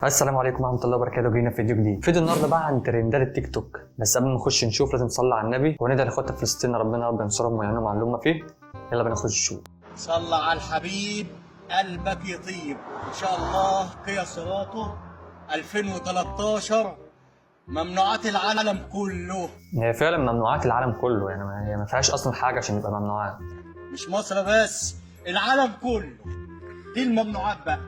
السلام عليكم ورحمه الله وبركاته. جينا في فيديو جديد. فيديو النهارده بقى عن ترندات التيك توك، بس قبل ما نخش نشوف لازم نصلي على النبي وندعي لاخواتنا في فلسطين، ربنا رب ينصرهم ويعينهم على اللي هم فيه. يلا بينا نخش نشوف. صلى على الحبيب قلبك يطيب ان شاء الله. قيا صراطه 2013 ممنوعات العالم كله. هي فعلا ممنوعات العالم كله، يعني هي ما فيهاش اصلا حاجه عشان يبقى ممنوعات. مش مصر بس، العالم كله. دي الممنوعات بقى،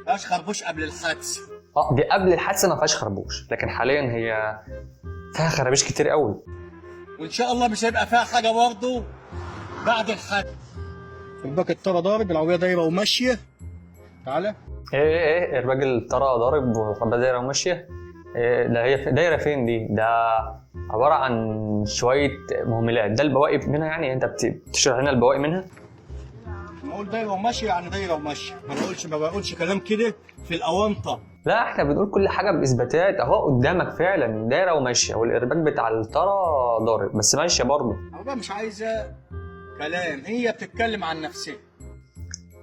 مفيهاش خربوش قبل الحادثه. دي قبل الحادثه ما فيهاش خربوش، لكن حاليا هي فيها خرابيش كتير قوي، وان شاء الله مش هيبقى فيها حاجه برضه بعد الحادثه. الباك الطاره ضارب، العربيه دايره وماشيه. تعالى. ايه الراجل ترى ضارب والعربيه دايره وماشيه. ده هي دايره فين دي؟ ده عباره عن شويه مهملات، ده البواقي منها. يعني انت بتشرح لنا البواقي منها؟ نقول دايره وماشيه يعني دايره وماشيه، ما بقولش كلام كده في الاونطه. لا، احنا بنقول كل حاجه باثباتات اهو قدامك، فعلا دايره وماشيه، والارباك بتاع الطاره ضارب بس ماشيه برضه. العربيه مش عايزه كلام، هي بتتكلم عن نفسها.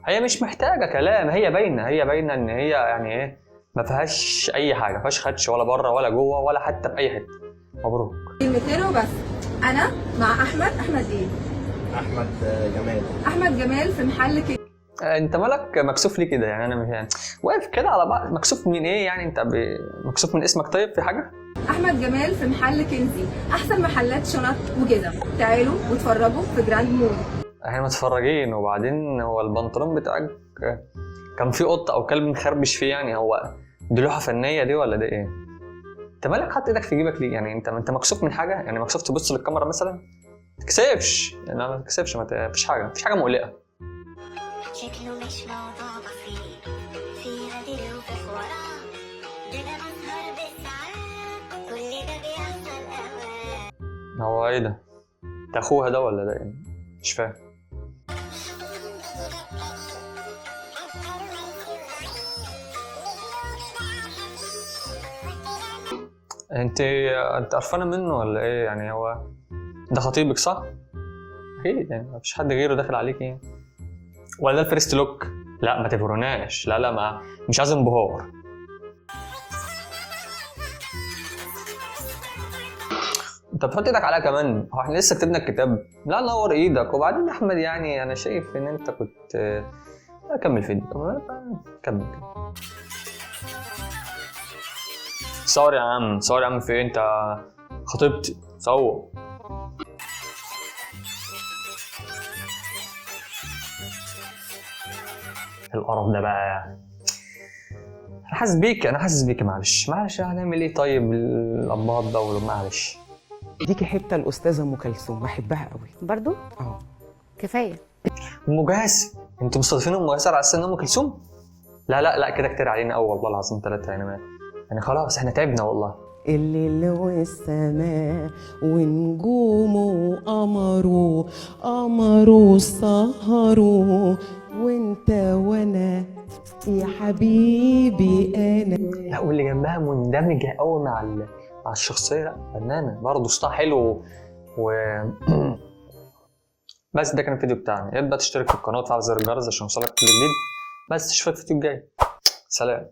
هي مش محتاجه كلام، هي باينه ان هي يعني ايه، ما فيهاش اي حاجه، ما فيهاش خدش ولا بره ولا جوه ولا حتى في اي حته. مبروك. كلمتين وبس. انا مع احمد ايه؟ احمد جمال في محل كده. انت مالك مكسوف ليه كده؟ يعني انا مش يعني واقف كده على بعض، مكسوف من ايه يعني؟ انت مكسوف من اسمك؟ طيب في حاجه؟ احمد جمال في محل كنزي، احسن محلات شنط وجزم. تعالوا واتفرجوا في جراند مول. احنا متفرجين. وبعدين هو البنطلون بتاعك كان فيه قطه او كلب مخربش فيه، يعني هو دي لوحه فنيه دي ولا ده ايه؟ انت مالك حاطط ايدك في جيبك ليه؟ يعني انت مكسوف من حاجه؟ يعني مكسوف تبص للكاميرا مثلا؟ ما تكسفش، يعني ما تكسفش، مفيش حاجه مقلقه. شكله مش موضوع بسيط، في غدير وفي حوارات، كده بسهر بالساعات، كل ده بيحصل اوقات. هو ايه ده اخوها ده ولا ده ايه؟ مش فاهم. انت قرفانه منه ولا ايه؟ يعني هو ده خطيبك صح؟ اكيد يعني مفيش حد غيره داخل عليك يعني. ولا ده الفيرست لوك؟ لا ما تبروناش، لا ما مش عايز انبهار. انت بتحط ايدك عليها كمان؟ هو احنا لسه كتبنا الكتاب؟ لا نور ايدك. وبعدين يا احمد يعني انا شايف ان انت كنت اكمل فيديو. كمل. صور يا عم، صور يا عم. في انت خطيبتي؟ صور. القرف ده بقى. انا حاسس بيك. معلش هنعمل ايه؟ طيب الاباط ده معلش. ديكي حته الاستاذه ام كلثوم بحبها قوي برضو اه. كفايه. ام جاسر؟ انتوا مستضيفين ام جاسر على اساس ان ام كلثوم؟ لا كده كتير علينا قوي والله العظيم. 3 يعني خلاص احنا تعبنا والله. الليل والسماء ونجومه قمره سهروا وانت وانا يا حبيبي انا. لا واللي جنبها مندمجه قوي مع الشخصيه. لا فنانه برضه، صوتها حلو بس ده كان الفيديو بتاعنا. يا ريت بقى تشترك في القناه وتفعل زر الجرس عشان يوصلك كل جديد. بس اشوفك في الفيديو الجاي. سلام.